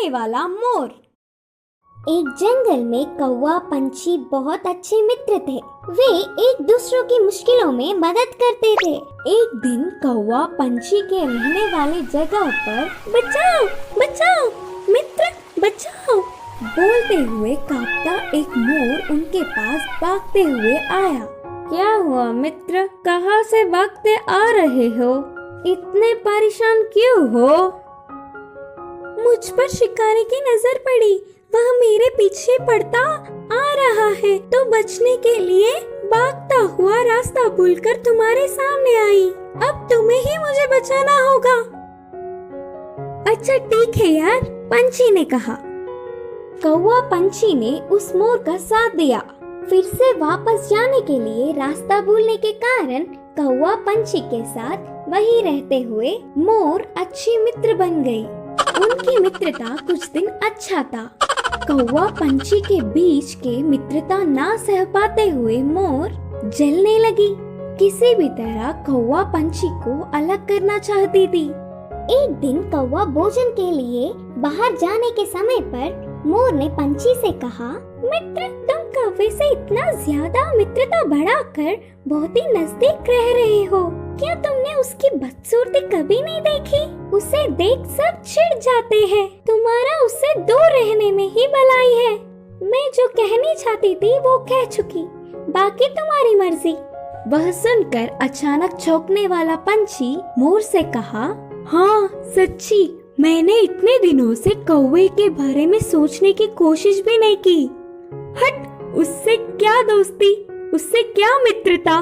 बुलाने वाला मोर। एक जंगल में कौवा पंछी बहुत अच्छे मित्र थे। वे एक दूसरों की मुश्किलों में मदद करते थे। एक दिन कौवा पंछी के रहने वाले जगह पर बचाओ बचाओ मित्र बचाओ बोलते हुए कांपता एक मोर उनके पास भागते हुए आया। क्या हुआ मित्र, कहाँ से भागते आ रहे हो? इतने परेशान क्यों हो? मुझ पर शिकारी की नजर पड़ी, वह मेरे पीछे पड़ता आ रहा है तो बचने के लिए भागता हुआ रास्ता भूलकर तुम्हारे सामने आई। अब तुम्हें ही मुझे बचाना होगा। अच्छा ठीक है यार, पंछी ने कहा। कौवा पंछी ने उस मोर का साथ दिया। फिर से वापस जाने के लिए रास्ता भूलने के कारण कौवा पंछी के साथ वहीं रहते हुए मोर अच्छी मित्र बन गई। उनकी मित्रता कुछ दिन अच्छा था। कौवा पंछी के बीच के मित्रता ना सह पाते हुए मोर जलने लगी। किसी भी तरह कौवा पंछी को अलग करना चाहती थी। एक दिन कौवा भोजन के लिए बाहर जाने के समय पर मोर ने पंछी से कहा, मित्र तुम कौवे से इतना ज्यादा मित्रता बढ़ाकर बहुत ही नजदीक रह रहे हो। क्या तुमने उसकी बदसूरती कभी नहीं देखी? उसे देख सब चिढ़ जाते हैं। तुम्हारा उससे दूर रहने में ही भलाई है। मैं जो कहनी चाहती थी वो कह चुकी, बाकी तुम्हारी मर्जी। वह सुनकर अचानक चौंकने वाला पंछी मोर से कहा, हाँ सच्ची, मैंने इतने दिनों से कौवे के बारे में सोचने की कोशिश भी नहीं की। हट, उससे क्या दोस्ती, उससे क्या मित्रता।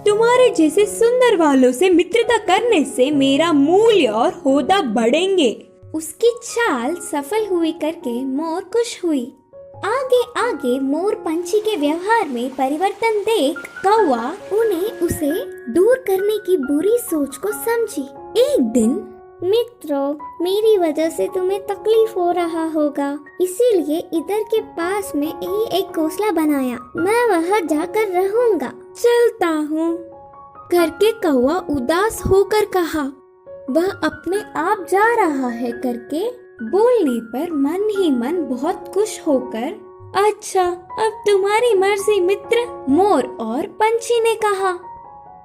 तुम्हारे जैसे सुंदर वालों से मित्रता करने से मेरा मूल्य और होदा बढ़ेंगे। उसकी चाल सफल हुई करके मोर खुश हुई। आगे आगे मोर पंछी के व्यवहार में परिवर्तन देख कौवा उन्हें उसे दूर करने की बुरी सोच को समझी। एक दिन, मित्रों मेरी वजह से तुम्हें तकलीफ हो रहा होगा, इसीलिए इधर के पास में ही एक घोंसला बनाया। मैं वहाँ जाकर रहूंगा। चलता हूँ करके कौवा उदास होकर कहा। वह अपने आप जा रहा है करके बोलने पर मन ही मन बहुत खुश होकर, अच्छा अब तुम्हारी मर्जी मित्र, मोर और पंछी ने कहा।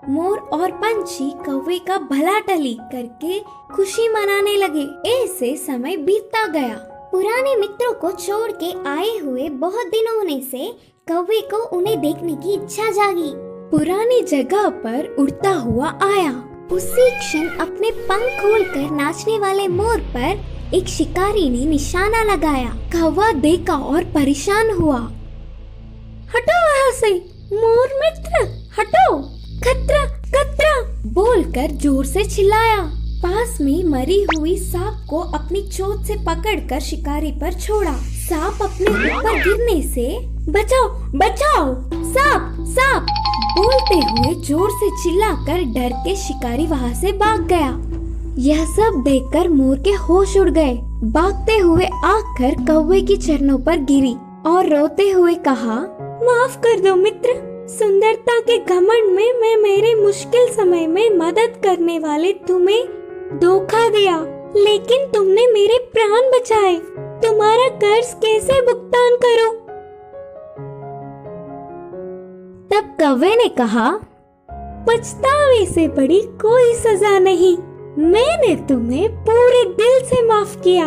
मोर और पंछी कौवे का भला टली करके खुशी मनाने लगे। ऐसे समय बीतता गया। पुराने मित्रों को छोड़ के आए हुए बहुत दिन होने से कौवे को उन्हें देखने की इच्छा जागी। पुरानी जगह पर उड़ता हुआ आया। उसी क्षण अपने पंख खोलकर नाचने वाले मोर पर एक शिकारी ने निशाना लगाया। कौवा देखा और परेशान हुआ। हटो वहाँ से मोर मित्र, हटो, खतरा खतरा बोलकर जोर से चिल्लाया। पास में मरी हुई सांप को अपनी चोंच से पकड़कर शिकारी पर छोड़ा। सांप अपने ऊपर गिरने से बचाओ बचाओ, सांप सांप बोलते हुए जोर से चिल्लाकर डर के शिकारी वहाँ से भाग गया। यह सब देखकर मोर के होश उड़ गए। भागते हुए आकर कौवे की चरणों पर गिरी और रोते हुए कहा, माफ कर दो मित्र, सुंदरता के घमंड में मैं मेरे मुश्किल समय में मदद करने वाले तुम्हें धोखा दिया, लेकिन तुमने मेरे प्राण बचाए। तुम्हारा कर्ज कैसे भुगतान करूं? तब कौवे ने कहा, पछतावे से बड़ी कोई सजा नहीं, मैंने तुम्हें पूरे दिल से माफ किया।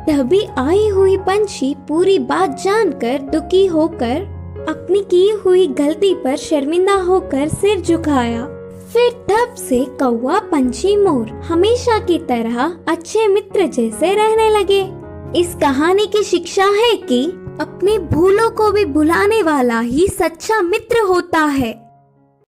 तभी आई हुई पंछी पूरी बात जानकर दुखी होकर अपनी की हुई गलती पर शर्मिंदा होकर सिर झुकाया। फिर तब से कौवा पंछी मोर हमेशा की तरह अच्छे मित्र जैसे रहने लगे। इस कहानी की शिक्षा है कि अपने भूलों को भी भुलाने वाला ही सच्चा मित्र होता है।